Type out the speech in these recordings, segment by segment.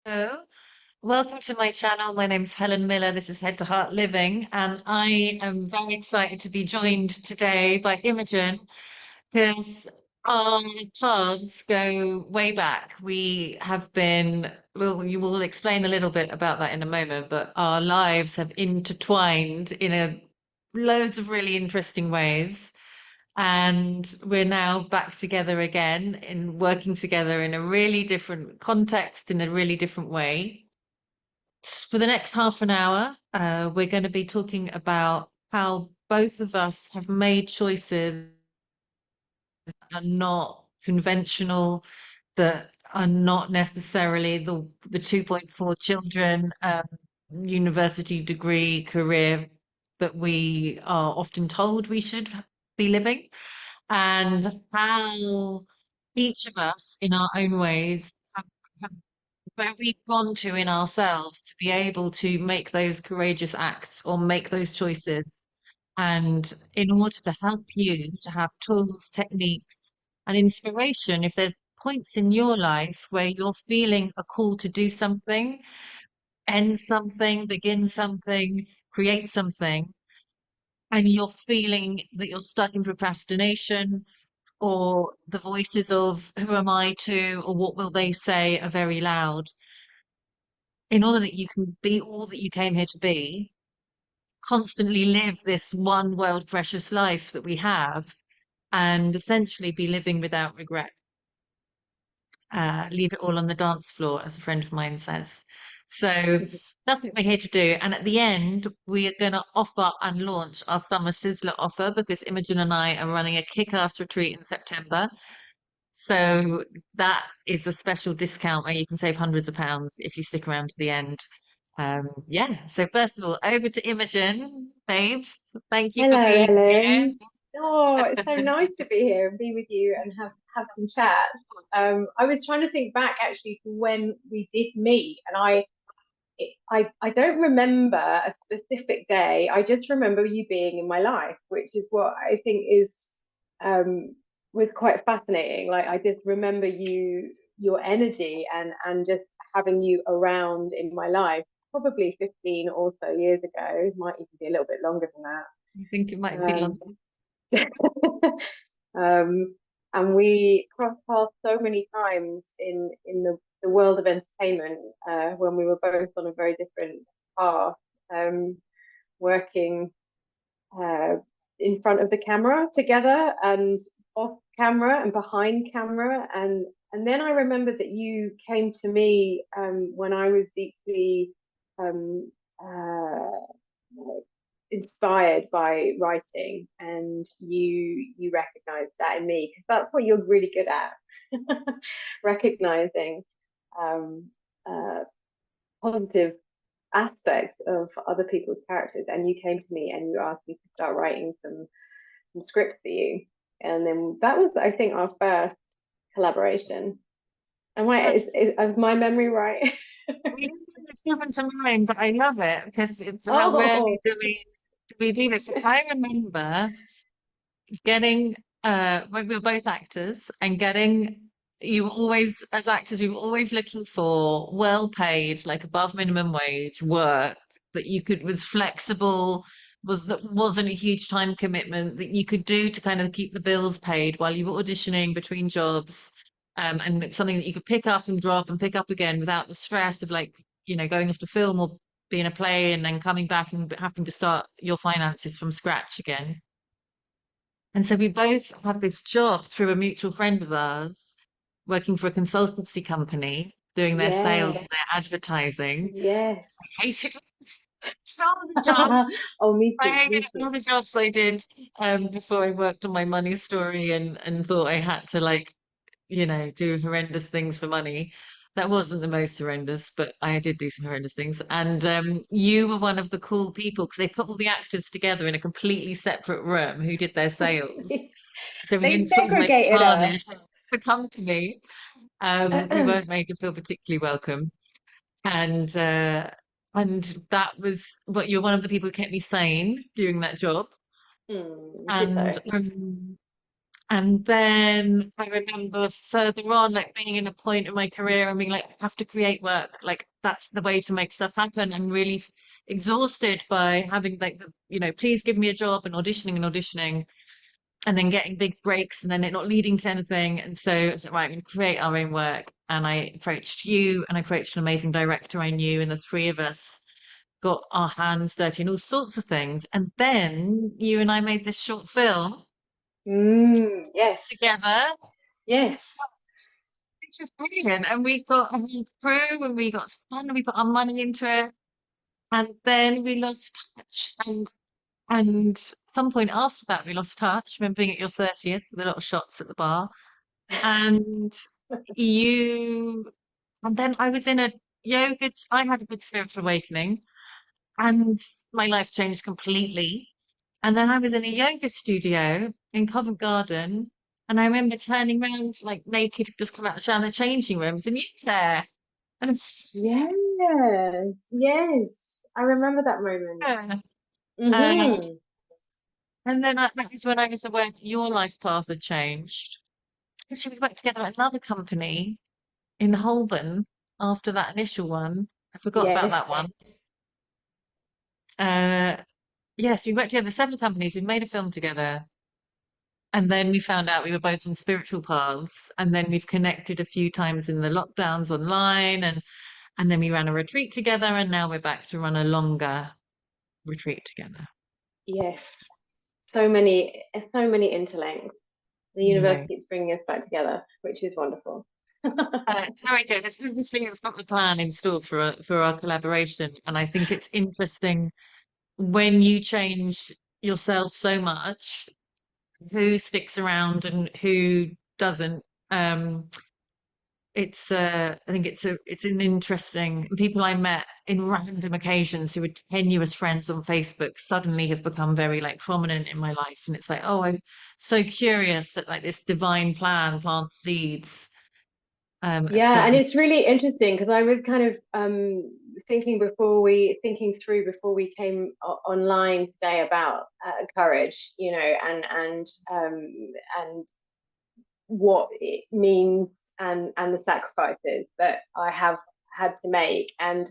Hello, welcome to my channel. My name's Helen Miller. This is Head to Heart Living, and I am very excited to be joined today by Imogen because our paths go way back. We have been, well, you will explain a little bit about that in a moment, but our lives have intertwined in loads of really interesting ways. And we're now back together again in working together in a really different context, in a really different way. For the next half an hour, we're going to be talking about how both of us have made choices that are not conventional, that are not necessarily the 2.4 children, university degree career that we are often told we should be living, and how each of us, in our own ways, have where we've gone to in ourselves to be able to make those courageous acts or make those choices. And in order to help you to have tools, techniques, and inspiration, if there's points in your life where you're feeling a call to do something, end something, begin something, create something, and you're feeling that you're stuck in procrastination, or the voices of who am I to, or what will they say are very loud, in order that you can be all that you came here to be, constantly live this one world precious life that we have, and essentially be living without regret. Leave it all on the dance floor, as a friend of mine says. So that's what we're here to do. And at the end, we are going to offer and launch our Summer Sizzler offer because Imogen and I are running a kick-ass retreat in September. So that is a special discount where you can save hundreds of pounds if you stick around to the end. Yeah. So first of all, over to Imogen, babe. Thank you for Hello, being Helen. here. Oh, it's so nice to be here and be with you and have some chat. I was trying to think back actually to when we did meet, and I don't remember a specific day. I just remember you being in my life, which is what I think is um was quite fascinating. Like I just remember your energy and just having you around in my life, probably 15 or so years ago. Might even be a little bit longer than that. I think it might be Um, long. um, and we crossed paths so many times in the world of entertainment when we were both on a very different path, um, working uh, in front of the camera together and off camera and behind camera. And then I remember that you came to me when I was deeply um, inspired by writing, and you recognize that in me because that's what you're really good at. Recognizing um, uh, positive aspects of other people's characters, and you came to me and you asked me to start writing some scripts for you, and then that was, I think, our first collaboration. Yes. Is my memory right? It's different to mine, but I love it because it's how rarely Oh, do we do this. I remember getting when we were both actors and getting you were always as actors we were always looking for well paid, like above minimum wage work that you could was flexible, that wasn't a huge time commitment, that you could do to kind of keep the bills paid while you were auditioning between jobs, and it's something that you could pick up and drop and pick up again without the stress of, like, going off to film or being a play and then coming back and having to start your finances from scratch again. And so we both had this job through a mutual friend of ours, working for a consultancy company, doing their sales and yes, their advertising. yes. I hated all the jobs. Oh, me I too, hated me too. all the jobs I did before I worked on my money story and thought I had to, like, do horrendous things for money. That wasn't the most horrendous, but I did do some horrendous things. And you were one of the cool people because they put all the actors together in a completely separate room who did their sales. So we They didn't sort of like segregated tarnish us. the company. We weren't made to feel particularly welcome. And and that was what you're one of the people who kept me sane doing that job. And Ditto. And then I remember further on, like being in a point in my career and being like, I have to create work. Like that's the way to make stuff happen. I'm really exhausted by having like please give me a job and auditioning and then getting big breaks and then it not leading to anything. And so I was like, right, I'm going to create our own work. And I approached you and I approached an amazing director I knew, and the three of us got our hands dirty and all sorts of things. And then you and I made this short film Yes. together, Yes. which was brilliant. And we got a whole crew and we got fun and we put our money into it. And then we lost touch. And some point after that, we lost touch. I remember being at your 30th with a lot of shots at the bar. And you, and then I was in a I had a big spiritual awakening and my life changed completely. And then I was in a yoga studio in Covent Garden. And I remember turning around like naked, just come out of the shower in the changing rooms, and you there. And it's, Yes. Yes. I remember that moment. yeah. Uh, Hmm. and then that was when I was aware that your life path had changed. Actually, we worked together at another company in Holborn after that initial one. I forgot about that Yes. one. Uh, yes, we worked together, several companies. We made a film together. And then we found out we were both on spiritual paths. And then we've connected a few times in the lockdowns online. And then we ran a retreat together. And now we're back to run a longer retreat together. Yes. So many interlinks. The universe Anyway, keeps bringing us back together, which is wonderful. it's very good. It's obviously it's got the plan in store for our collaboration. And I think it's interesting when you change yourself so much, who sticks around and who doesn't. I think it's an interesting people I met in random occasions who were tenuous friends on Facebook suddenly have become very like prominent in my life. And it's like, oh, I'm so curious that like this divine plan plants seeds at Yeah, and certain. it's really interesting because I was kind of thinking through before we came online today about courage, and what it means and the sacrifices that I have had to make. And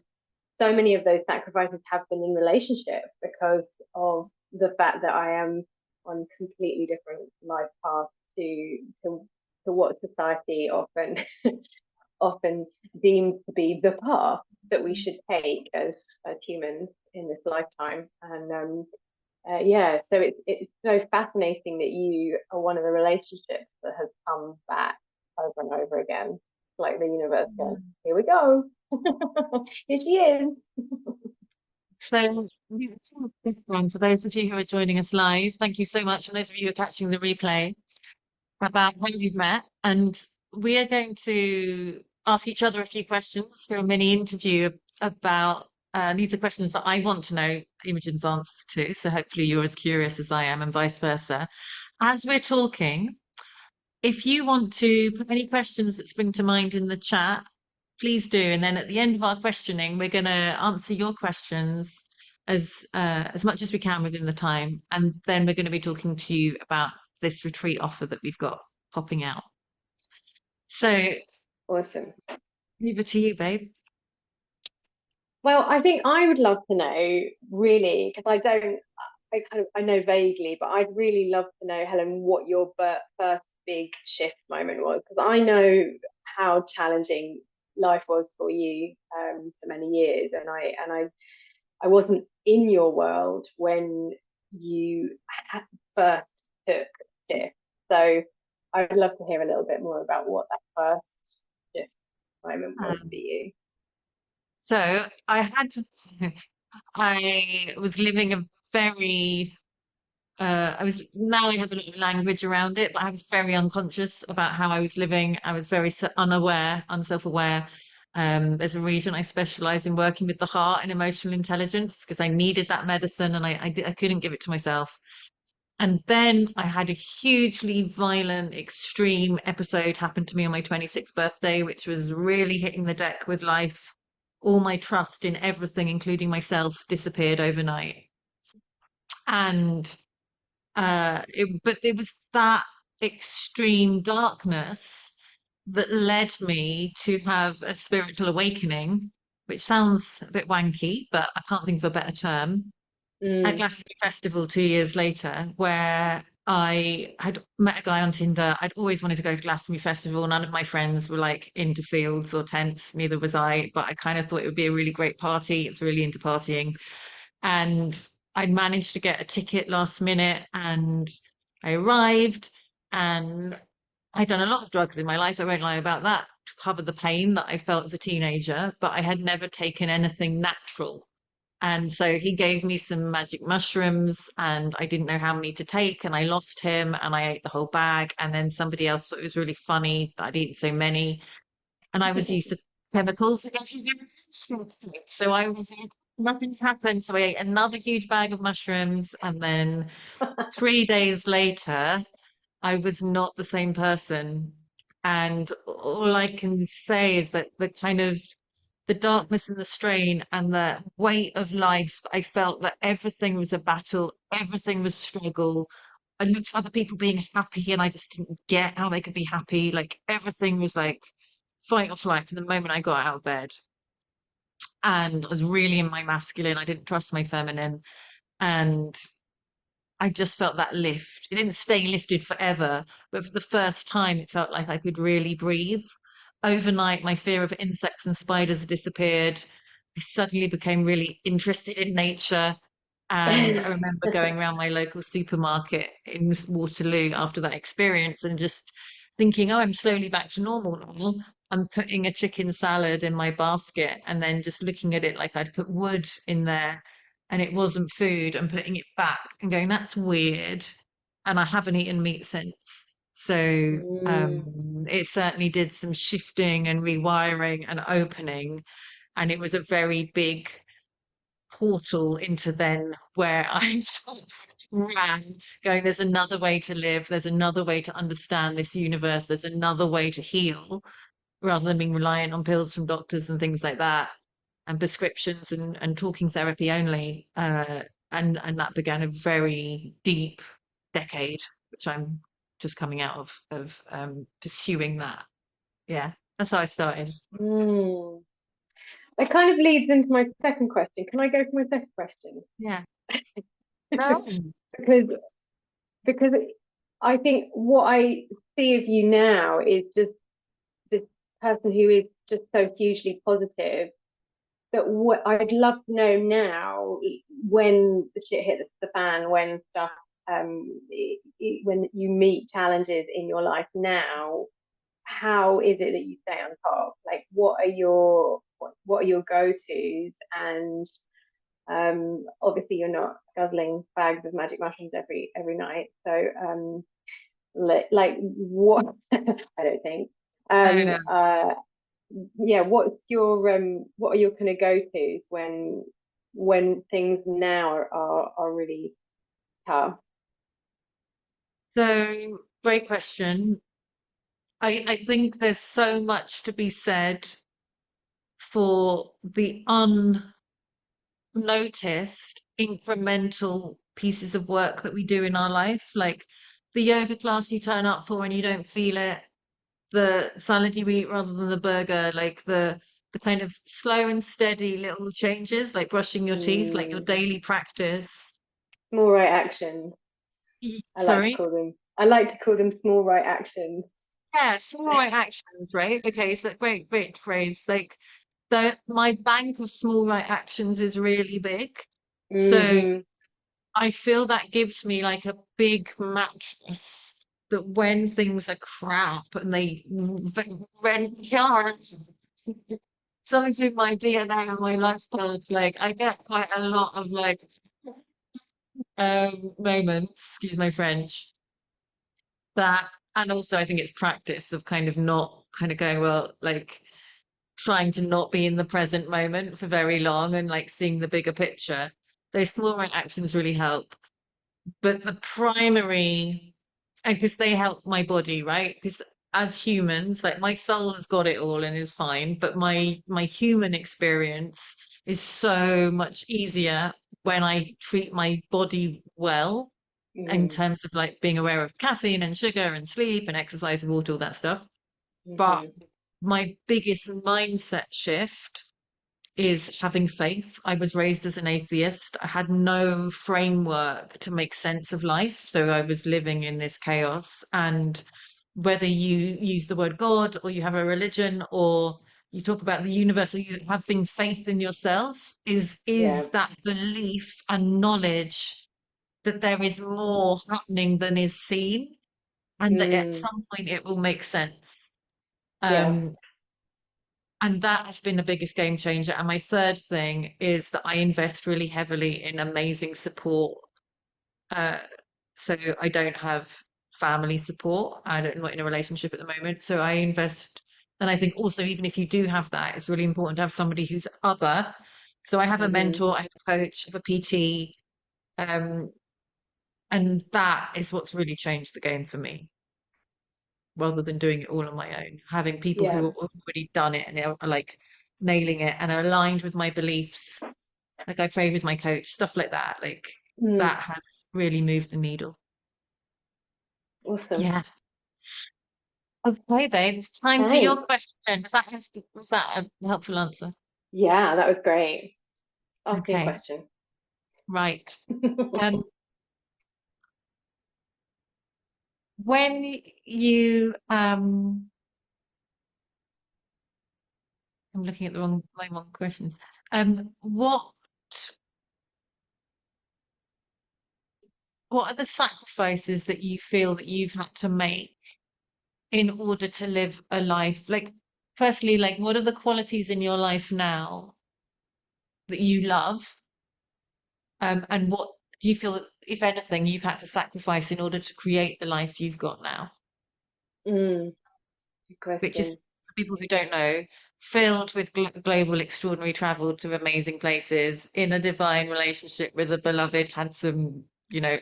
so many of those sacrifices have been in relationship because of the fact that I am on completely different life paths to to what society often deems to be the path that we should take as humans in this lifetime. And yeah, so it's so fascinating that you are one of the relationships that has come back over and over again, like the universe going, here we go, here she is. So yes, this one, for those of you who are joining us live, thank you so much. And those of you who are catching the replay, about how we've met, and we are going to ask each other a few questions for a mini interview about. These are questions that I want to know Imogen's answers to, so hopefully you're as curious as I am, and vice versa. As we're talking, if you want to put any questions that spring to mind in the chat, please do. And then at the end of our questioning, we're going to answer your questions as much as we can within the time. And then we're going to be talking to you about this retreat offer that we've got popping out. So Awesome. over to you, babe. Well, I think I would love to know, really, because I know vaguely, but I'd really love to know, Helen, what your first big shift moment was, because I know how challenging life was for you for many years, and I wasn't in your world when you first took shift. So I would love to hear a little bit more about what that first shift moment was Um, for you. so I had I was living a very I was now I have a lot of language around it, but I was very unconscious about how I was living. I was very unaware, unself-aware. There's a reason I specialize in working with the heart and emotional intelligence because I needed that medicine and I couldn't give it to myself. And then I had a hugely violent, extreme episode happen to me on my 26th birthday, which was really hitting the deck with life. All my trust in everything, including myself, disappeared overnight. And but it was that. extreme darkness that led me to have a spiritual awakening, which sounds a bit wanky, but I can't think of a better term, at Mm. Glastonbury Festival 2 years later, where I had met a guy on Tinder. I'd always wanted to go to Glastonbury Festival. None of my friends were like into fields or tents, neither was I, but I kind of thought it would be a really great party. It's really into partying. And I'd managed to get a ticket last minute and I arrived and I'd done a lot of drugs in my life. I won't lie about that to cover the pain that I felt as a teenager, but I had never taken anything natural. And so he gave me some magic mushrooms, and I didn't know how many to take. And I lost him, and I ate the whole bag. And then somebody else thought it was really funny that I'd eaten so many. And I was used to chemicals. So I was like, nothing's happened. So I ate another huge bag of mushrooms. And then 3 days later, I was not the same person. And all I can say is that the kind of the darkness and the strain and the weight of life, I felt that everything was a battle, everything was struggle. I looked at other people being happy and I just didn't get how they could be happy. Like everything was like fight or flight from the moment I got out of bed. And I was really in my masculine. I didn't trust my feminine. And I just felt that lift. It didn't stay lifted forever, but for the first time, it felt like I could really breathe. Overnight, my fear of insects and spiders disappeared. I suddenly became really interested in nature. And I remember going around my local supermarket in Waterloo after that experience and just thinking, oh, I'm slowly back to normal now. I'm putting a chicken salad in my basket and then just looking at it like I'd put wood in there and it wasn't food and putting it back and going, that's weird. And I haven't eaten meat since. So Mm. it certainly did some shifting and rewiring and opening. And it was a very big portal into then where I sort of ran, going, there's another way to live, there's another way to understand this universe, there's another way to heal rather than being reliant on pills from doctors and things like that and prescriptions and talking therapy only. And that began a very deep decade, which I'm just coming out of pursuing that. Yeah, that's how I started. Mm. It kind of leads into my second question. Can I go for my second question? Yeah. No. Because because I think what I see of you now is just this person who is just so hugely positive that what I'd love to know now when the shit hits the fan, when stuff when you meet challenges in your life now, how is it that you stay on top? Like what are your go-tos? And obviously you're not guzzling bags of magic mushrooms every night. So like what I don't think. I don't Um know. uh yeah, what are your kind of go-tos when things now are really tough? So, great question. I think there's so much to be said for the unnoticed incremental pieces of work that we do in our life, like the yoga class you turn up for and you don't feel it, the salad you eat rather than the burger, like the kind of slow and steady little changes, like brushing your teeth, like your Mm, daily practice. small right actions. Sorry? I like to call them small right actions. Yeah, small right actions, right? Okay, so great phrase. Like my bank of small right actions is really big. So Hmm. I feel that gives me like a big mattress that when things are crap and they rent something to my DNA and my lifestyle, it's like I get quite a lot of like moments, excuse my French, that and also I think it's practice of kind of not kind of going, well, like trying to not be in the present moment for very long and like seeing the bigger picture. Those small right actions really help. But the primary, and because they help my body, right? Because as humans, like my soul has got it all and is fine, but my human experience is so much easier when I treat my body well. in Mm. terms of like being aware of caffeine and sugar and sleep and exercise and water, all that stuff. But Hmm. my biggest mindset shift is having faith. I was raised as an atheist. I had no framework to make sense of life. So I was living in this chaos. And whether you use the word God or you have a religion or you talk about the universe or you having faith in yourself Yeah. is that belief and knowledge that there is more happening than is seen and that at Mm. some point it will make sense. Yeah. Um, and that has been the biggest game changer. And my third thing is that I invest really heavily in amazing support. Uh, so I don't have family support. I'm not in a relationship at the moment. So I invest. And I think also, even if you do have that, it's really important to have somebody who's other. So I have a Hmm. mentor, I have a coach, I have a PT. And that is what's really changed the game for me, rather than doing it all on my own. Having people who Yeah. have already done it and are like nailing it and are aligned with my beliefs. Like I pray with my coach, stuff like that. Like Mm. that has really moved the needle. Awesome. Yeah. Okay, babe. Time for your Thanks. question. Was that a helpful answer? Yeah, that was great. Ask me a Okay, question. right. Um, when you I'm looking at the wrong questions. What are the sacrifices that you feel that you've had to make in order to live a life? Like, firstly, like what are the qualities in your life now that you love? And what do you feel, if anything, you've had to sacrifice in order to create the life you've got now? Mm. Good Which is, question. for people who don't know, filled with global extraordinary travel to amazing places in a divine relationship with a beloved, handsome,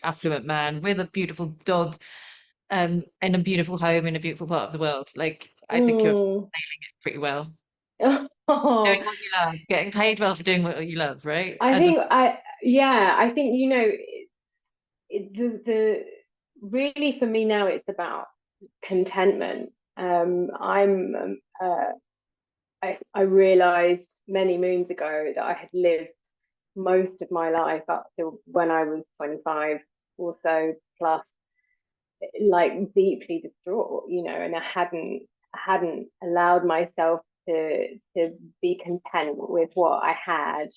affluent man with a beautiful dog, in a beautiful home in a beautiful part of the world. Like, I think you're Mm. pretty well. Oh, Doing what you love, getting paid well for doing what you love, right? I think yeah, I think the really for me now it's about contentment. I realized many moons ago that I had lived most of my life up to when I was 25 or so plus, like deeply distraught, and I hadn't allowed myself to be content with what I had.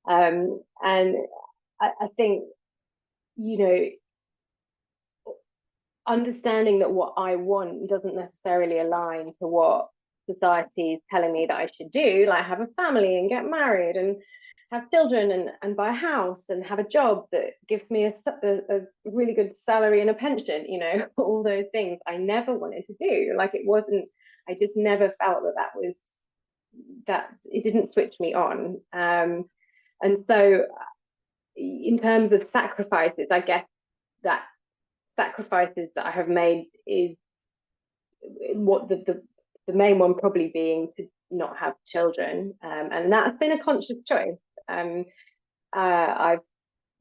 And I think, you know, understanding that what I want doesn't necessarily align to what society is telling me that I should do, like have a family and get married and have children and buy a house and have a job that gives me a really good salary and a pension, all those things I never wanted to do. Like it wasn't, I just never felt that it didn't switch me on. And so, in terms of sacrifices, I guess that sacrifices that I have made is what the main one probably being to not have children, and that's been a conscious choice. I've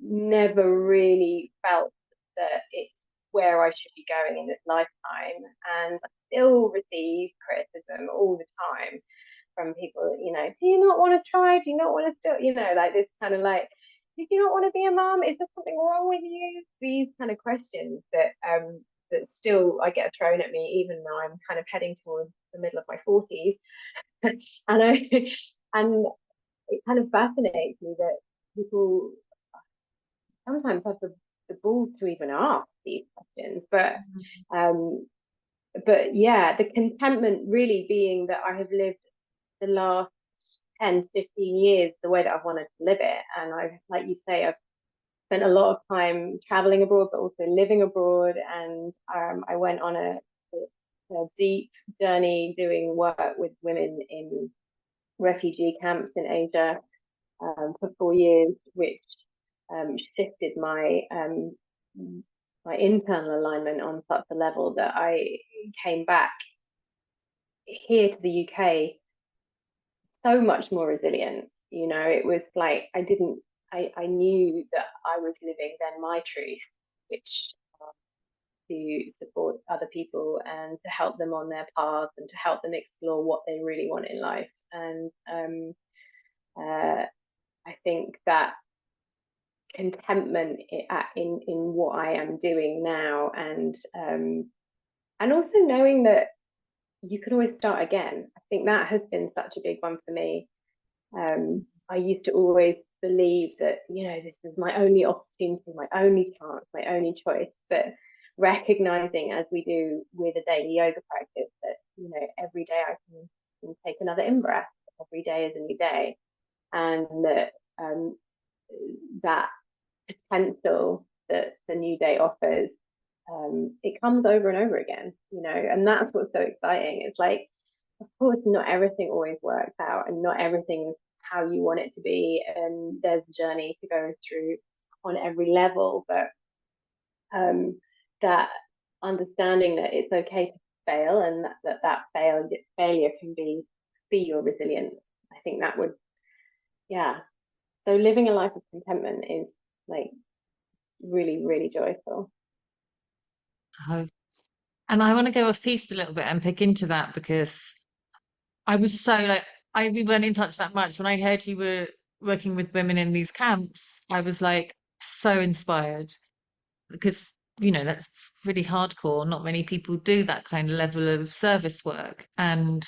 never really felt that it's where I should be going in this lifetime, and I still receive criticism all the time from people. Do you not want to try? Do you not want to do? Like this kind of like, did you not want to be a mom? Is there something wrong with you? These kind of questions that still I get thrown at me, even though I'm kind of heading towards the middle of my 40s. and I and it kind of fascinates me that people sometimes have the balls to even ask these questions. Um, but yeah, the contentment really being that I have lived the last 10, 15 years the way that I've wanted to live it. And I, like you say, I've spent a lot of time traveling abroad, but also living abroad. And I went on a deep journey doing work with women in refugee camps in Asia for 4 years, which shifted my internal alignment on such a level that I came back here to the UK so much more resilient. It was like I knew that I was living then my truth. which to support other people and to help them on their path and to help them explore what they really want in life. And I think that contentment in what I am doing now, and also knowing that you can always start again. I think that has been such a big one for me. I used to always believe that, this is my only opportunity, my only chance, my only choice. But recognizing, as we do with a daily yoga practice, that, every day I can take another in breath, every day is a new day, and that that potential that the new day offers, it comes over and over again, and that's what's so exciting. It's like, of course, not everything always works out, and not everything is how you want it to be, and there's a journey to go through on every level. But that understanding that it's okay to fail, and failure can be your resilience. I think that would, yeah. So living a life of contentment is like really, really joyful. Oh, and I want to go off piste a little bit and pick into that because I was so like, we weren't in touch that much. When I heard you were working with women in these camps, I was like so inspired because, that's really hardcore. Not many people do that kind of level of service work. And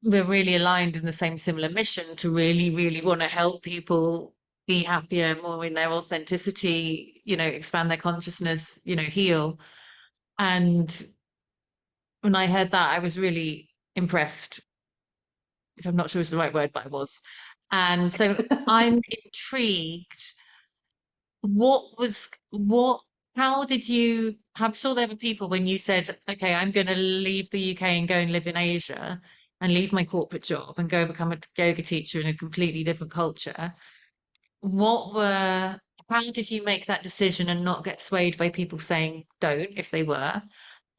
we're really aligned in the same similar mission to really, really want to help people be happier, more in their authenticity, expand their consciousness, heal. And when I heard that, I was really impressed, if I'm not sure it's the right word, but I was. And so I'm intrigued. What, how did you, I'm sure there were people when you said, okay, I'm going to leave the UK and go and live in Asia and leave my corporate job and go become a yoga teacher in a completely different culture. What were, how did you make that decision and not get swayed by people saying don't, if they were,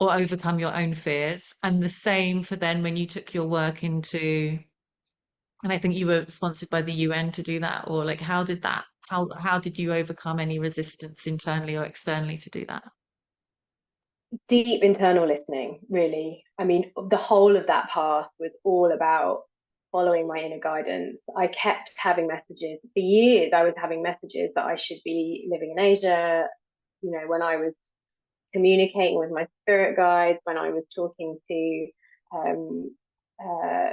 or overcome your own fears? And the same for then when you took your work into, and I think you were sponsored by the UN to do that, or like how did that, how did you overcome any resistance internally or externally to do that? Deep internal listening, really. I mean, the whole of that path was all about following my inner guidance. I kept having messages for years. I was having messages that I should be living in Asia. When I was communicating with my spirit guides, when I was talking to um, uh,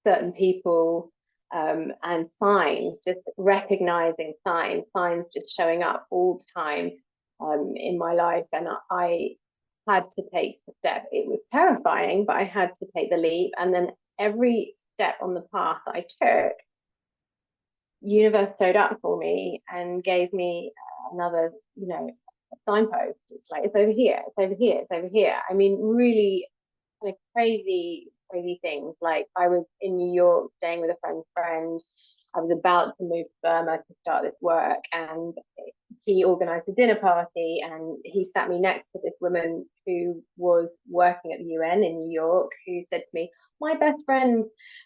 certain people, and signs, just recognizing signs just showing up all the time, in my life. And I had to take the step. It was terrifying, but I had to take the leap. And then every step on the path that I took, universe showed up for me and gave me another, signpost. It's like, it's over here, it's over here, it's over here. I mean, really kind of crazy, crazy things. Like, I was in New York staying with a friend's friend. I was about to move to Burma to start this work, and he organized a dinner party, and he sat me next to this woman who was working at the UN in New York, who said to me, my best friend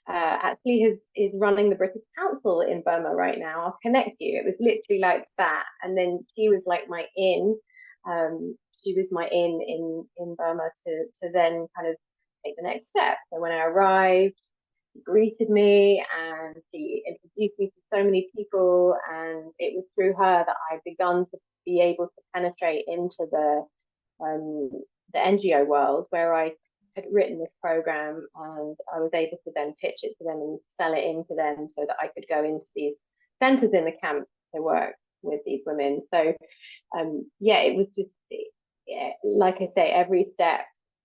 actually is running the British Council in Burma right now. I'll connect you. It was literally like that. And then she was like my in. She was my in Burma to then kind of take the next step. So when I arrived, she greeted me and she introduced me to so many people, and it was through her that I begun to be able to penetrate into um, the NGO world, where I had written this program, and I was able to then pitch it to them and sell it into them so that I could go into these centres in the camp to work with these women. So yeah, it was just, yeah, like I say, every step,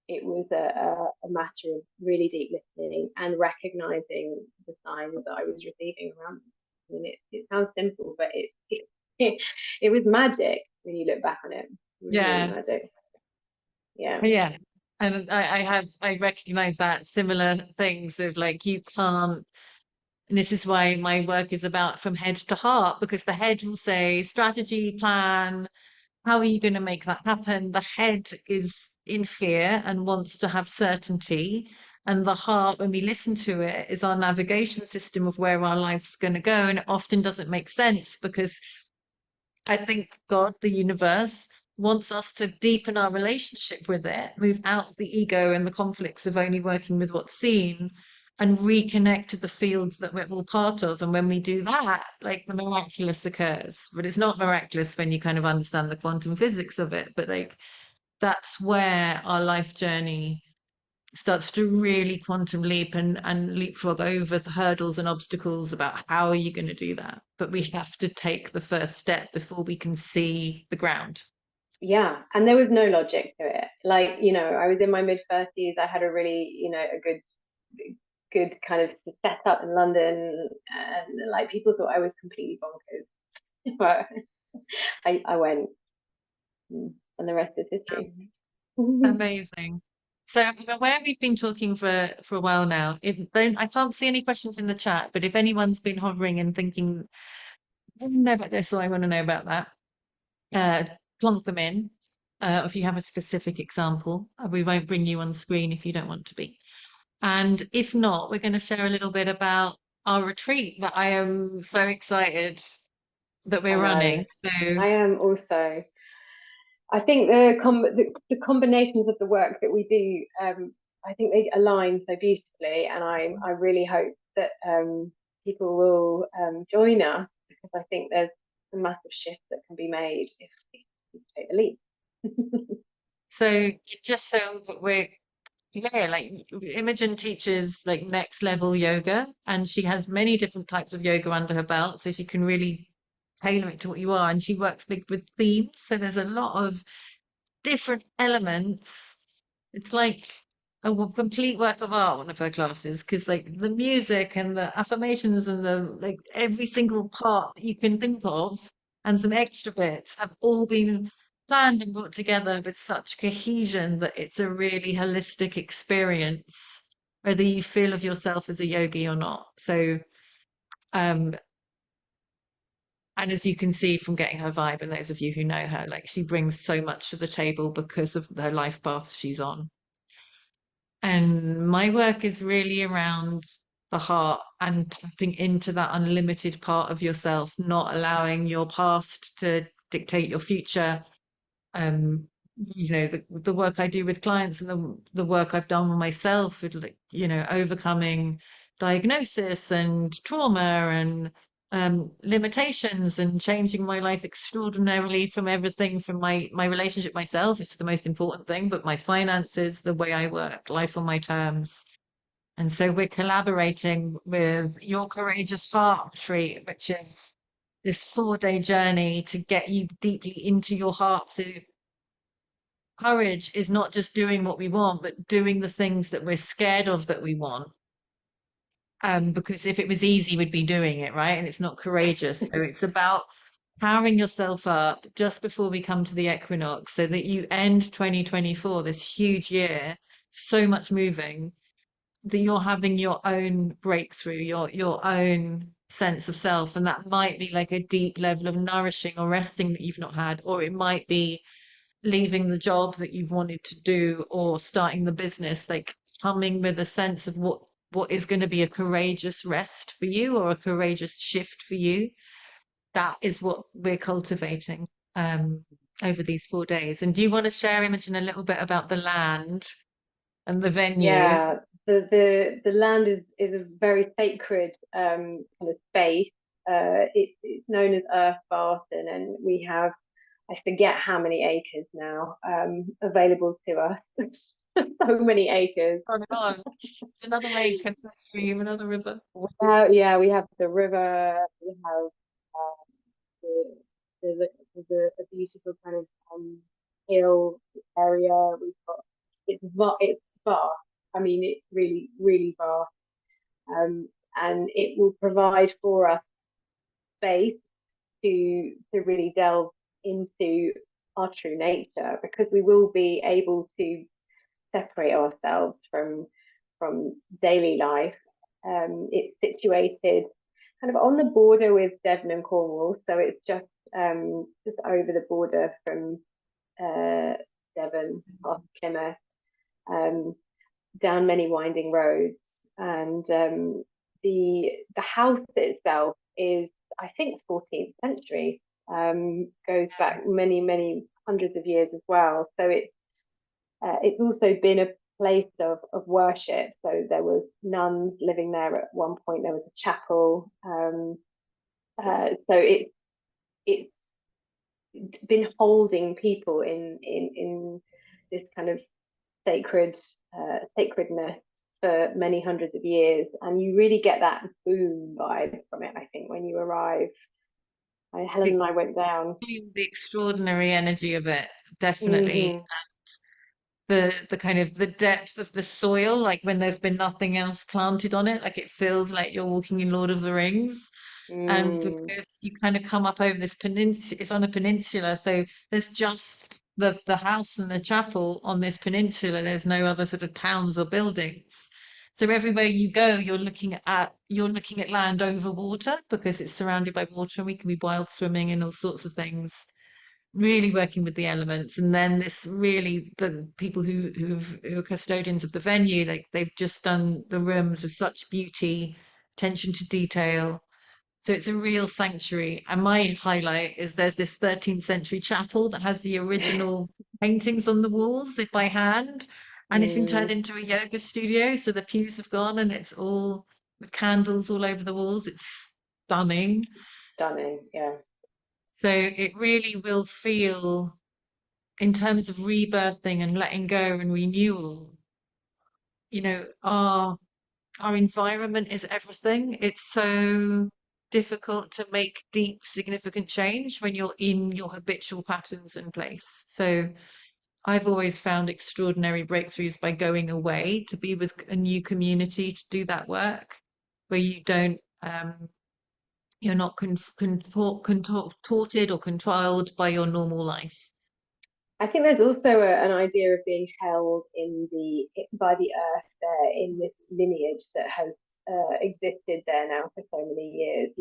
it was a matter of really deep listening and recognizing the signs that I was receiving around me. I mean, it sounds simple, but it was magic when you look back on it. It was really Yeah, magic. Yeah. yeah. And I recognize that similar things of like, you can't, and this is why my work is about from head to heart, because the head will say strategy, plan, how are you going to make that happen? The head is in fear and wants to have certainty. And the heart, when we listen to it, is our navigation system of where our life's going to go. And it often doesn't make sense because I think God, the universe, wants us to deepen our relationship with it, move out of the ego and the conflicts of only working with what's seen, and reconnect to the fields that we're all part of. And when we do that, like the miraculous occurs. But it's not miraculous when you kind of understand the quantum physics of it. But like that's where our life journey starts to really quantum leap and leapfrog over the hurdles and obstacles about how are you going to do that. But we have to take the first step before we can see the ground. Yeah, and there was no logic to it. Like, I was in my mid 30s. I had a really, a good kind of set up in London, and like people thought I was completely bonkers. But I went, and the rest is history. Amazing. So I'm aware we've been talking for a while now. If don't I can't see any questions in the chat, but if anyone's been hovering and thinking, I want to know about this or I want to know about that, uh, plonk them in. If you have a specific example, we won't bring you on screen if you don't want to be. And if not, we're going to share a little bit about our retreat that I am so excited that we're I know. running. So I am also. I think the combinations of the work that we do, I think they align so beautifully, and I really hope that people will join us, because I think there's a massive shift that can be made if you take the leap. so just so that we're yeah, like Imogen teaches like next level yoga, and she has many different types of yoga under her belt, so she can really tailor it to what you are. And she works big with themes, so there's a lot of different elements. It's like complete work of art, one of her classes, because like the music and the affirmations and the like every single part that you can think of and some extra bits have all been planned and brought together with such cohesion that it's a really holistic experience, whether you feel of yourself as a yogi or not. So um and as you can see from getting her vibe, and those of you who know her, like she brings so much to the table because of the life path she's on. And my work is really around the heart and tapping into that unlimited part of yourself, not allowing your past to dictate your future. um the work I do with clients and the work I've done with myself with like overcoming diagnosis and trauma and limitations and changing my life extraordinarily from everything from my relationship myself, which is the most important thing, but my finances, the way I work, life on my terms. And so we're collaborating with Your Courageous Heart Retreat, which is this 4-day journey to get you deeply into your heart. So courage is not just doing what we want, but doing the things that we're scared of that we want. Because if it was easy, we'd be doing it, right? And it's not courageous. So it's about powering yourself up just before we come to the equinox so that you end 2024, this huge year, so much moving, that you're having your own breakthrough, your own sense of self. And that might be like a deep level of nourishing or resting that you've not had, or it might be leaving the job that you've wanted to do or starting the business, like coming with a sense of what is going to be a courageous rest for you or a courageous shift for you. That is what we're cultivating um over these 4 days. And do you want to share, Imogen, a little bit about the land and the venue? Yeah, the land is a very sacred kind of space. It's known as Earth Barton, and we have, I forget how many acres now available to us. So many acres. On and on. It's another lake, another stream, another river. Yeah, we have the river. We have the, the beautiful kind of hill area. We've got it's vast. I mean, it's really really vast, and it will provide for us space to really delve into our true nature, because we will be able to separate ourselves from daily life. It's situated kind of on the border with Devon and Cornwall, so it's just over the border from uh, Devon past Plymouth, um, down many winding roads, and the house itself is, I think, 14th century. goes back many, many hundreds of years as well. So it's also been a place of worship. So there was nuns living there at one point. There was a chapel. So it's been holding people in this kind of sacredness for many hundreds of years, and you really get that boom vibe from it. I think when you arrive, Helen The, and I went down. the extraordinary energy of it, definitely. Hmm. The kind of the depth of the soil, like when there's been nothing else planted on it, like it feels like you're walking in Lord of the Rings. And Mm, because you kind of come up over this peninsula, it's on a peninsula, so there's just the house and the chapel on this peninsula. There's no other sort of towns or buildings. So everywhere you go, you're looking at land over water because it's surrounded by water, and we can be wild swimming and all sorts of things. Really working with the elements, and then this really the people who are custodians of the venue, like they've just done the rooms with such beauty, attention to detail, so it's a real sanctuary. And my highlight is there's this 13th century chapel that has the original paintings on the walls by hand. And it's been turned mm, into a yoga studio. So the pews have gone and it's all with candles all over the walls. It's stunning. stunning. Yeah. So it really will feel, in terms of rebirthing and letting go and renewal, our environment is everything. It's so difficult to make deep, significant change when you're in your habitual patterns in place. So I've always found extraordinary breakthroughs by going away to be with a new community to do that work, where you're not contorted or controlled by your normal life. I think there's also an idea of being held in the by the earth there in this lineage that has existed there now for so many years.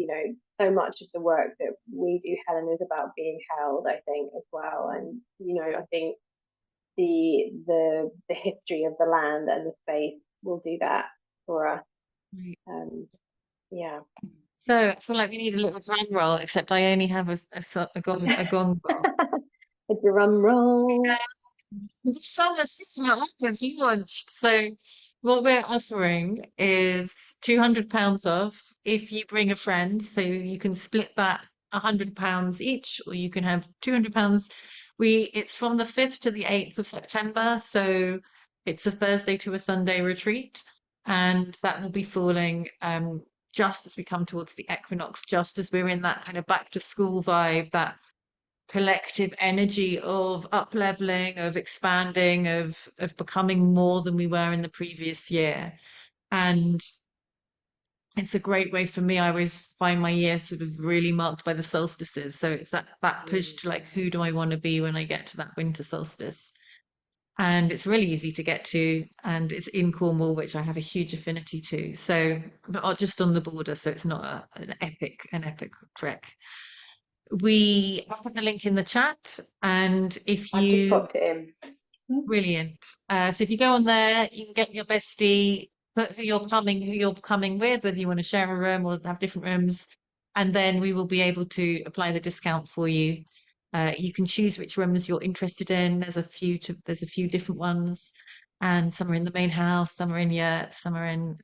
So much of the work that we do, Helen, is about being held. I think as well, and I think the history of the land and the space will do that for us. Right. Um, yeah. So I feel like we need a little drum roll, except I only have a gong roll. A drum roll. The summer seasonal offers launched. So what we're offering is £200 off if you bring a friend. So you can split that £100 each, or you can have £200. It's from the 5th to the 8th of September. So it's a Thursday to a Sunday retreat. And that will be falling just as we come towards the equinox, just as we're in that kind of back to school vibe, that collective energy of up leveling, of expanding, of becoming more than we were in the previous year. And it's a great way for me. I always find my year sort of really marked by the solstices. So it's that push Mm. to, like, who do I want to be when I get to that winter solstice? And it's really easy to get to, and it's in Cornwall, which I have a huge affinity to. So, but just on the border, so it's not an epic trek. I'll put the link in the chat, and if I've just you popped it in. brilliant. So if you go on there, you can get your bestie, put who you're coming with, whether you want to share a room or have different rooms, and then we will be able to apply the discount for you. You can choose which rooms you're interested in. There's a few different ones, and some are in the main house, some are in yurts, some are in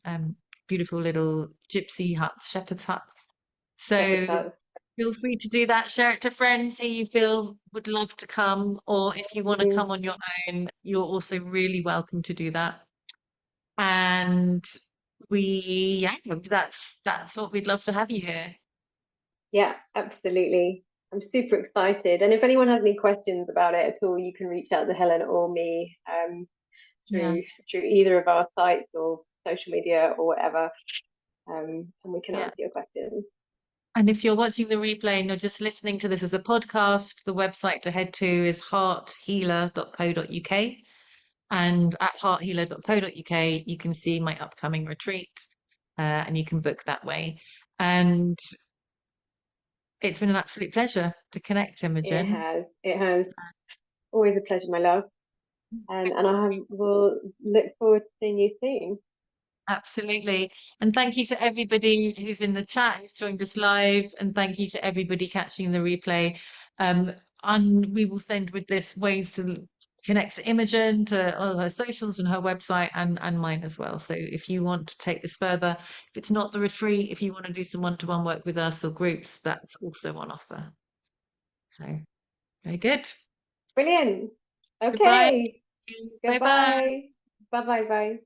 beautiful little gypsy huts, shepherd's huts. Shepherd's So Hut. feel free to do that. Share it to friends who you feel would love to come, or if you want to Mm. come on your own, you're also really welcome to do that. And yeah, that's what we'd love to have you here. Yeah, absolutely. I'm super excited. And if anyone has any questions about it at all, you can reach out to Helen or me Yeah, through either of our sites or social media or whatever, and we can yeah. answer your questions. And if you're watching the replay and you're just listening to this as a podcast, the website to head to is hearthealer.co.uk. And at hearthealer.co.uk, you can see my upcoming retreat, and you can book that way. And it's been an absolute pleasure to connect, It Imogen. has. It has. Always a pleasure, my love. And I will look forward to seeing you soon. Absolutely. And thank you to everybody who's in the chat, who's joined us live, and thank you to everybody catching the replay. Um, and we will send with this ways to connect to Imogen, to all her socials and her website, and mine as well. So if you want to take this further, if it's not the retreat, if you want to do some one-to-one work with us or groups, that's also on offer. So very good. Brilliant. Goodbye. Okay. Bye bye. Goodbye. Bye bye bye.